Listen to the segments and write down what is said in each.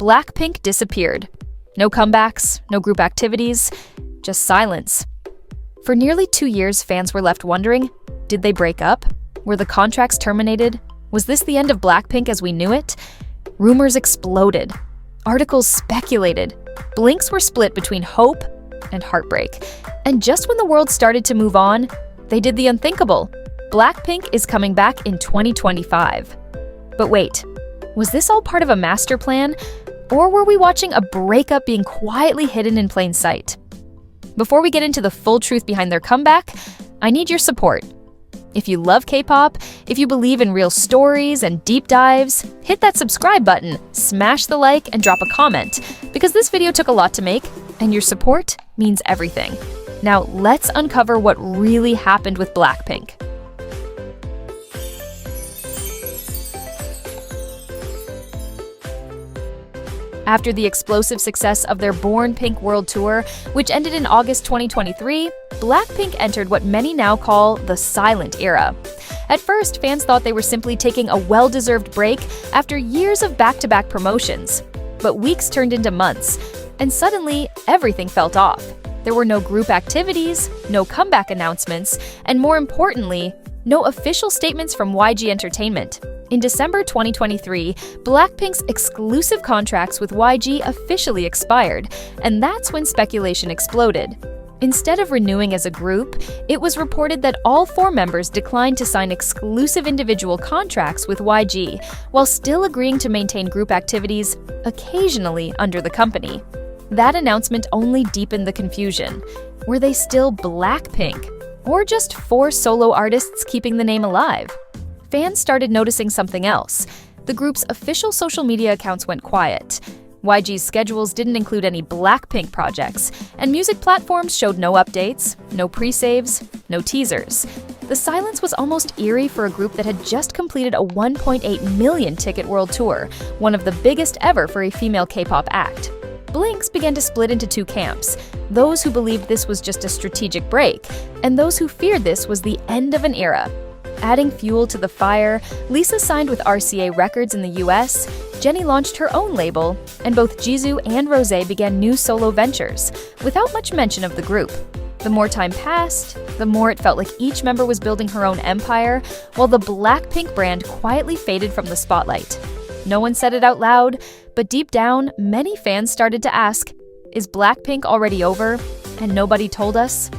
BLACKPINK disappeared. No comebacks, no group activities, just silence. For nearly 2 years, fans were left wondering, did they break up? Were the contracts terminated? Was this the end of BLACKPINK as we knew it? Rumors exploded. Articles speculated. Blinks were split between hope and heartbreak. And just when the world started to move on, they did the unthinkable. BLACKPINK is coming back in 2025. But wait, was this all part of a master plan? Or were we watching a breakup being quietly hidden in plain sight? Before we get into the full truth behind their comeback, I need your support. If you love K-pop, if you believe in real stories and deep dives, hit that subscribe button, smash the like, and drop a comment, because this video took a lot to make, and your support means everything. Now let's uncover what really happened with BLACKPINK. After the explosive success of their Born Pink World Tour, which ended in August 2023, BLACKPINK entered what many now call the silent era. At first, fans thought they were simply taking a well-deserved break after years of back-to-back promotions. But weeks turned into months, and suddenly, everything felt off. There were no group activities, no comeback announcements, and more importantly, no official statements from YG Entertainment. In December 2023, BLACKPINK's exclusive contracts with YG officially expired, and that's when speculation exploded. Instead of renewing as a group, it was reported that all 4 members declined to sign exclusive individual contracts with YG, while still agreeing to maintain group activities occasionally under the company. That announcement only deepened the confusion. Were they still BLACKPINK, or just 4 solo artists keeping the name alive? Fans started noticing something else. The group's official social media accounts went quiet. YG's schedules didn't include any BLACKPINK projects, and music platforms showed no updates, no pre-saves, no teasers. The silence was almost eerie for a group that had just completed a 1.8 million ticket world tour, one of the biggest ever for a female K-pop act. Blinks began to split into 2 camps, those who believed this was just a strategic break, and those who feared this was the end of an era. Adding fuel to the fire, Lisa signed with RCA Records in the US, Jennie launched her own label, and both Jisoo and Rosé began new solo ventures, without much mention of the group. The more time passed, the more it felt like each member was building her own empire, while the BLACKPINK brand quietly faded from the spotlight. No one said it out loud, but deep down, many fans started to ask, is BLACKPINK already over, and nobody told us?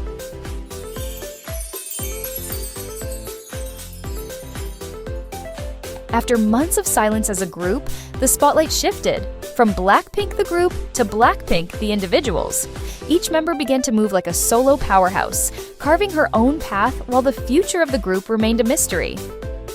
After months of silence as a group, the spotlight shifted from BLACKPINK the group to BLACKPINK the individuals. Each member began to move like a solo powerhouse, carving her own path while the future of the group remained a mystery.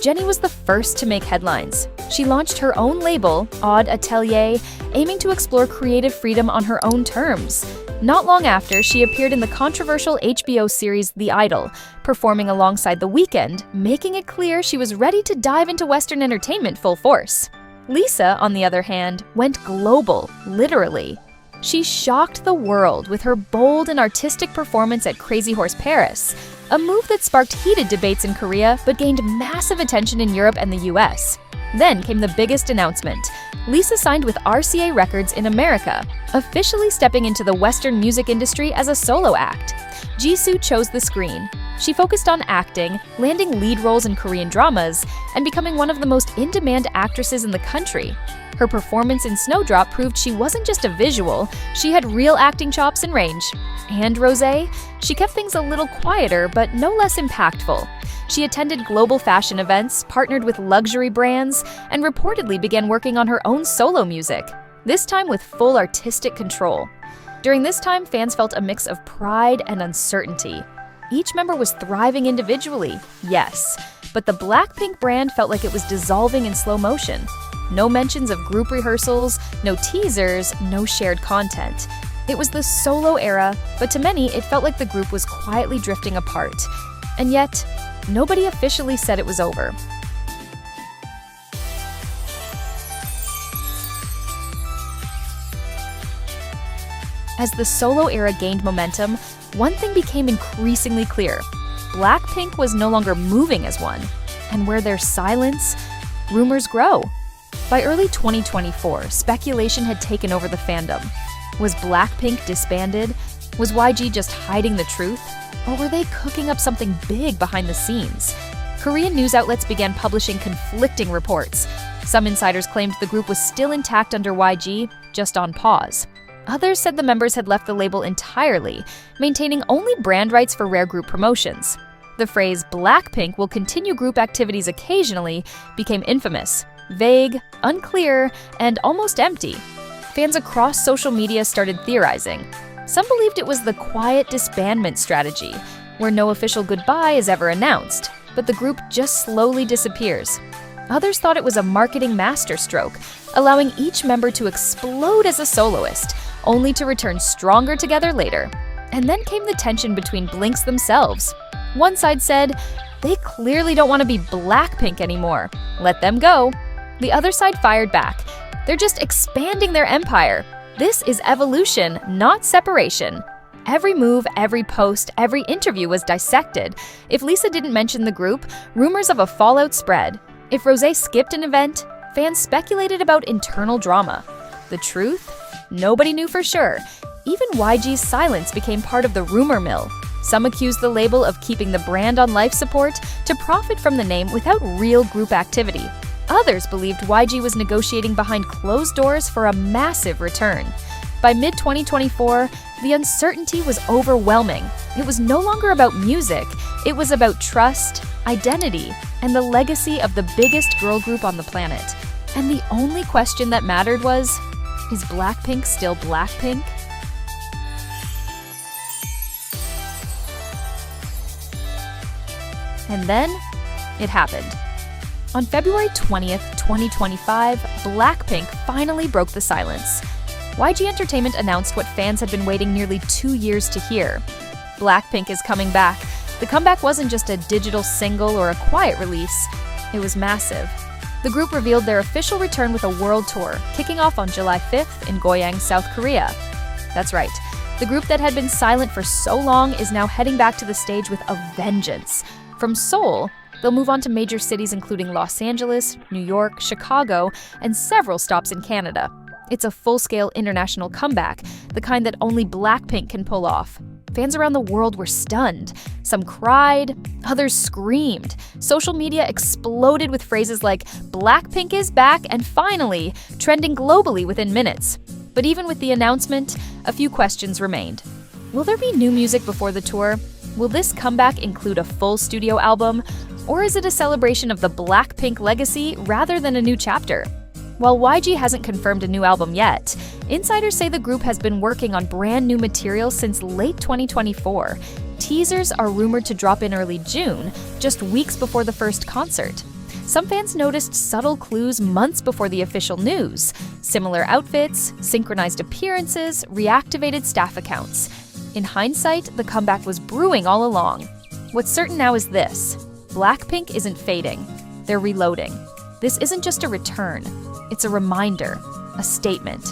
Jennie was the first to make headlines. She launched her own label, Odd Atelier, aiming to explore creative freedom on her own terms. Not long after, she appeared in the controversial HBO series The Idol, performing alongside The Weeknd, making it clear she was ready to dive into Western entertainment full force. Lisa, on the other hand, went global, literally. She shocked the world with her bold and artistic performance at Crazy Horse Paris, a move that sparked heated debates in Korea but gained massive attention in Europe and the US. Then came the biggest announcement. Lisa signed with RCA Records in America, officially stepping into the Western music industry as a solo act. Jisoo chose the screen. She focused on acting, landing lead roles in Korean dramas, and becoming one of the most in-demand actresses in the country. Her performance in Snowdrop proved she wasn't just a visual, she had real acting chops and range. And Rosé? She kept things a little quieter, but no less impactful. She attended global fashion events, partnered with luxury brands, and reportedly began working on her own solo music, this time with full artistic control. During this time, fans felt a mix of pride and uncertainty. Each member was thriving individually, yes, but the BLACKPINK brand felt like it was dissolving in slow motion. No mentions of group rehearsals, no teasers, no shared content. It was the solo era, but to many, it felt like the group was quietly drifting apart. And yet, nobody officially said it was over. As the solo era gained momentum, one thing became increasingly clear. BLACKPINK was no longer moving as one. And where there's silence, rumors grow. By early 2024, speculation had taken over the fandom. Was BLACKPINK disbanded? Was YG just hiding the truth? Or were they cooking up something big behind the scenes? Korean news outlets began publishing conflicting reports. Some insiders claimed the group was still intact under YG, just on pause. Others said the members had left the label entirely, maintaining only brand rights for rare group promotions. The phrase "BLACKPINK will continue group activities occasionally" became infamous, vague, unclear, and almost empty. Fans across social media started theorizing. Some believed it was the quiet disbandment strategy, where no official goodbye is ever announced, but the group just slowly disappears. Others thought it was a marketing masterstroke, allowing each member to explode as a soloist, only to return stronger together later. And then came the tension between Blinks themselves. One side said, they clearly don't want to be BLACKPINK anymore. Let them go. The other side fired back. They're just expanding their empire. This is evolution, not separation. Every move, every post, every interview was dissected. If Lisa didn't mention the group, rumors of a fallout spread. If Rosé skipped an event, fans speculated about internal drama. The truth? Nobody knew for sure. Even YG's silence became part of the rumor mill. Some accused the label of keeping the brand on life support to profit from the name without real group activity. Others believed YG was negotiating behind closed doors for a massive return. By mid-2024, the uncertainty was overwhelming. It was no longer about music, it was about trust, identity, and the legacy of the biggest girl group on the planet. And the only question that mattered was, is BLACKPINK still BLACKPINK? And then, it happened. On February 20th, 2025, BLACKPINK finally broke the silence. YG Entertainment announced what fans had been waiting nearly 2 years to hear. BLACKPINK is coming back. The comeback wasn't just a digital single or a quiet release, it was massive. The group revealed their official return with a world tour, kicking off on July 5th in Goyang, South Korea. That's right, the group that had been silent for so long is now heading back to the stage with a vengeance. From Seoul, they'll move on to major cities including Los Angeles, New York, Chicago, and several stops in Canada. It's a full-scale international comeback, the kind that only BLACKPINK can pull off. Fans around the world were stunned. Some cried, others screamed. Social media exploded with phrases like "BLACKPINK is back and finally," trending globally within minutes. But even with the announcement, a few questions remained. Will there be new music before the tour? Will this comeback include a full studio album? Or is it a celebration of the BLACKPINK legacy rather than a new chapter? While YG hasn't confirmed a new album yet, insiders say the group has been working on brand new material since late 2024. Teasers are rumored to drop in early June, just weeks before the first concert. Some fans noticed subtle clues months before the official news: similar outfits, synchronized appearances, reactivated staff accounts. In hindsight, the comeback was brewing all along. What's certain now is this: BLACKPINK isn't fading, they're reloading. This isn't just a return, it's a reminder, a statement.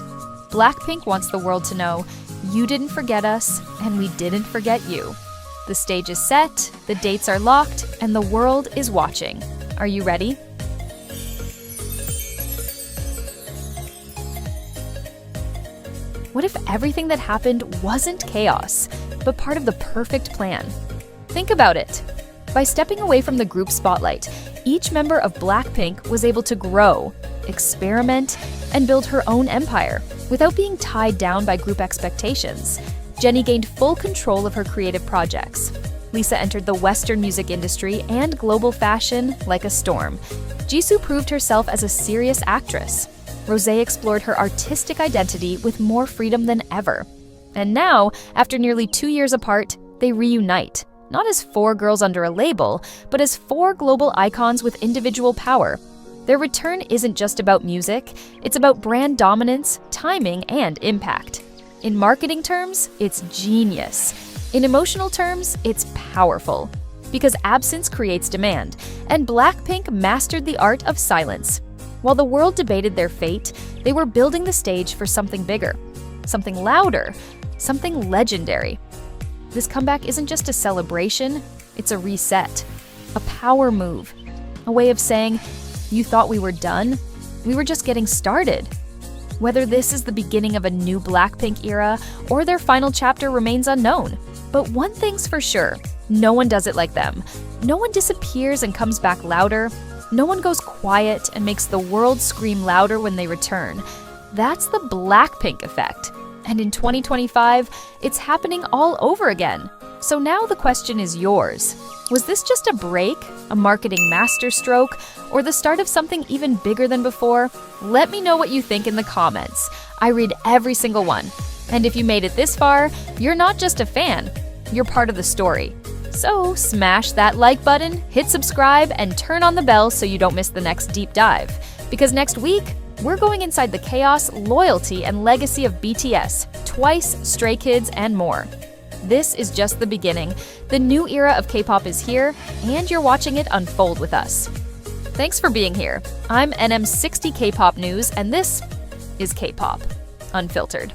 BLACKPINK wants the world to know, you didn't forget us, and we didn't forget you. The stage is set, the dates are locked, and the world is watching. Are you ready? What if everything that happened wasn't chaos, but part of the perfect plan? Think about it. By stepping away from the group spotlight, each member of BLACKPINK was able to grow, experiment, and build her own empire without being tied down by group expectations. Jennie gained full control of her creative projects. Lisa entered the Western music industry and global fashion like a storm. Jisoo proved herself as a serious actress. Rosé explored her artistic identity with more freedom than ever. And now, after nearly 2 years apart, they reunite. Not as 4 girls under a label, but as 4 global icons with individual power. Their return isn't just about music, it's about brand dominance, timing, and impact. In marketing terms, it's genius. In emotional terms, it's powerful. Because absence creates demand, and BLACKPINK mastered the art of silence. While the world debated their fate, they were building the stage for something bigger, something louder, something legendary. This comeback isn't just a celebration, it's a reset, a power move, a way of saying, you thought we were done? we were just getting started. Whether this is the beginning of a new Blackpink era or their final chapter remains unknown. But one thing's for sure, no one does it like them. No one disappears and comes back louder. No one goes quiet and makes the world scream louder when they return. That's the Blackpink effect. And in 2025, it's happening all over again. So now the question is yours. Was this just a break, a marketing masterstroke, or the start of something even bigger than before? Let me know what you think in the comments. I read every single one. And if you made it this far, you're not just a fan, you're part of the story. So smash that like button, hit subscribe, and turn on the bell so you don't miss the next deep dive. Because next week, we're going inside the chaos, loyalty, and legacy of BTS, Twice, Stray Kids, and more. This is just the beginning. The new era of K-pop is here, and you're watching it unfold with us. Thanks for being here. I'm NM60 K-pop News, and this is K-pop Unfiltered.